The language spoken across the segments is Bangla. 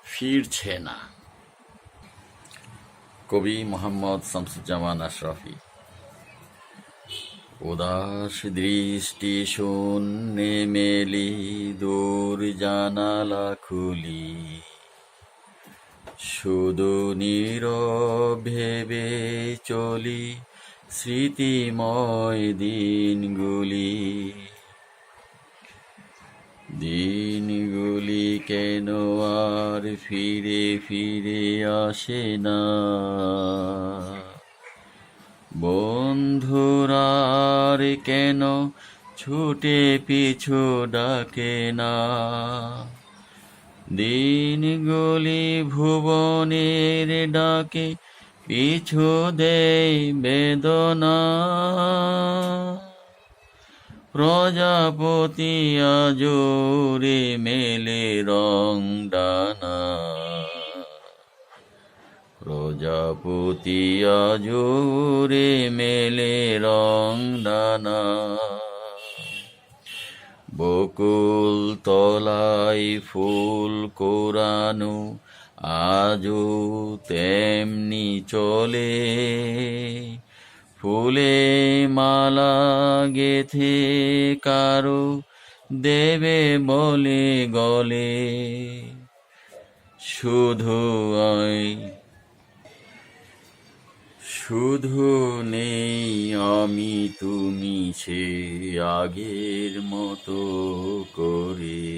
ফিরছে না। কবি মোহাম্মদ শামসুজ্জামান আশরাফি। উদাস দৃষ্টি শূন্যে মেলি, দূর জানালা খুলি, শুধু নীরব ভেবে চলি স্মৃতিময় দিনগুলি। দিনগুলি কেন আর ফিরে ফিরে আসে না, বন্ধুরার কেন ছুটে পিছু ডাকে না। দিনগুলি ভুবনের ডাকে পিছু দেয় বেদনা, প্রজাপতি আজোরে মেলে রং ডানা, প্রজাপতি আজোরে মেলে রং ডানা। বকুল তলায় ফুল কোরানো আজও তেমনি চলে, ফুলে মালা গেথে কারো দেবে বলে গলে। শুধু নেই আমি তুমি সে আগের মতো করে।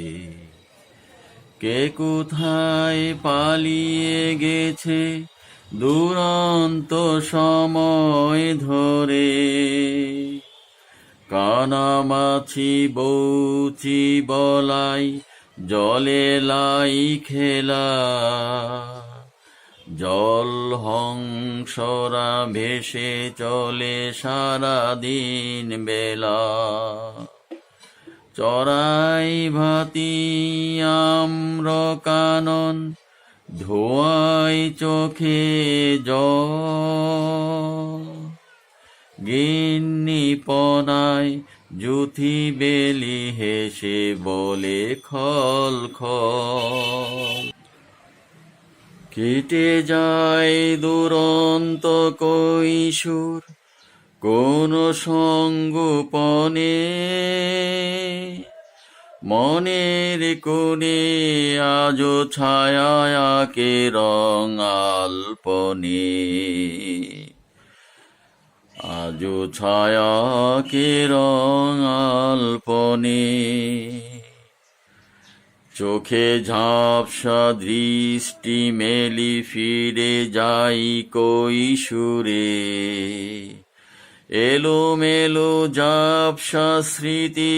কে কোথায় পালিয়ে গেছে দুরন্ত সময় ধরে, কানামাছি বউচি বলাই জলে লাই খেলা। জল হংসরা ভেসে চলে সারাদিন বেলা, চড়াই ভাতি আম্র কানন ধোয়াই চোখে জল। গিন্নি পনায় জুথি বেলি হেসে বলে খল খল। কেটে যায় দুরন্ত কৈশোর কোন সঙ্গোপনে, মনের কোণে আজো ছায়া আঁকে রং আলপনে। আজো ছায়া আঁকে রং আলপনে। চোখে ঝাপসা দৃষ্টি মেলি ফিরে যাই কৈশোরে, এলোমেলো ঝাপসা স্মৃতি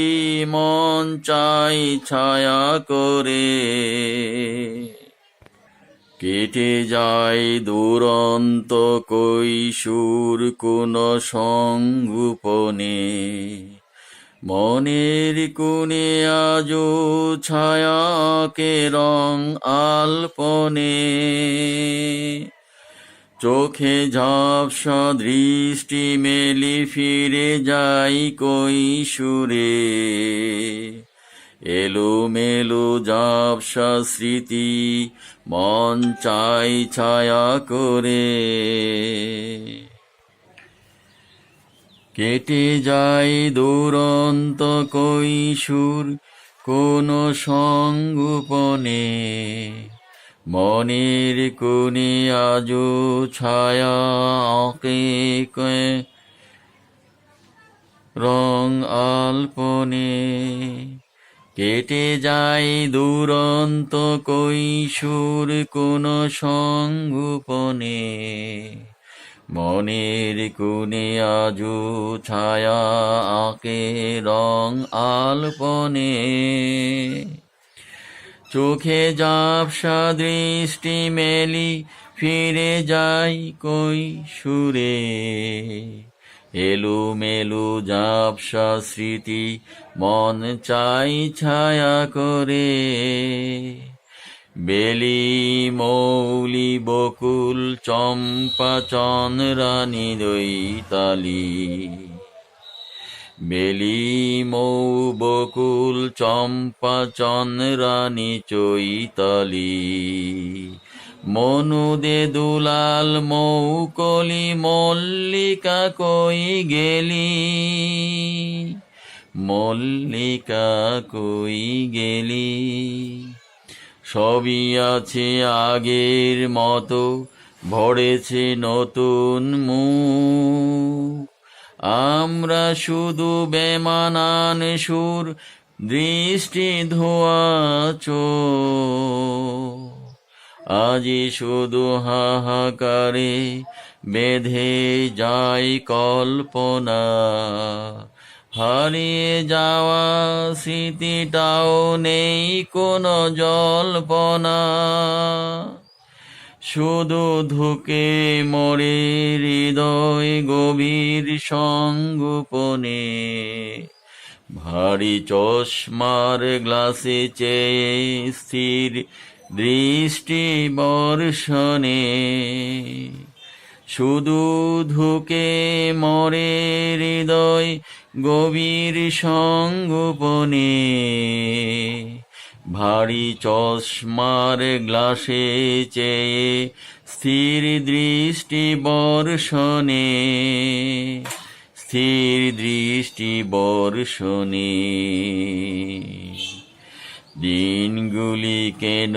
মন চাই ছায়া করে। কেটে যায় দুরন্ত কৈশোর কোন সংগোপনে, মনের কোণে আজো ছায়াকে রং আলপনে। চোখে ঝাপসা দৃষ্টি মেলি ফিরে যাই কৈশোরে, এলোমেলো ঝাপসা স্মৃতি মন চাই ছায়া করে। কেটে যায় দুরন্ত কৈশোর কোন সংগোপনে, মনের কোণে আজো ছায়া আঁকে রং আলপনে। কেটে যায় দুরন্ত কৈশোর কোন সংগোপনে, মনের কোণে আজো ছায়া আঁকে রং আলপনে। চোখে ঝাপসা দৃষ্টি মেলি ফিরে যাই কৈশোরে, এলোমেলো ঝাপসা স্মৃতি মন চাই ছায়া করে। বেলি মৌলি বকুল চম্পা চন্দ্রানী দৈতালি, বেলি মৌ বকুল চম্পা চন্দ্রাণী চৈতালি, মনুদে দুলাল মৌকলি মল্লিকা কই গেলি, মল্লিকা কই গেলি। সবই আছে আগের মতো, ভরেছে নতুন মুখ, আমরা শুধু বেমানান সুর, দৃষ্টি ধোয়া চোখ। আজি শুধু হাহাকারে বেঁধে যায় কল্পনা, হারিয়ে যাওয়া স্মৃতিটাও নেই কোনো জল্পনা। শুধু ধুকে মরে হৃদয় গভীর সংগোপনে, ভারী চশমার গ্লাসে চেয়ে স্থির দৃষ্টি বর্ষণে। শুধু ধুকে মরে হৃদয় গভীর সংগোপনে, ভারী চশমার গ্লাসে চেয়ে স্থির দৃষ্টি বর্ষণে, স্থির দৃষ্টি বর্ষণে। দিনগুলি কেন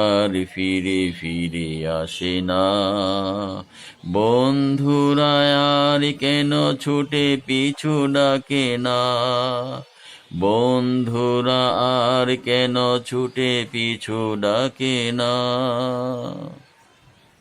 আর ফিরে ফিরে আসে না, বন্ধুরা আর কেন ছুটে পিছু ডাকে না, বন্ধুরা আর কেন ছুটে পিছু ডাকে না।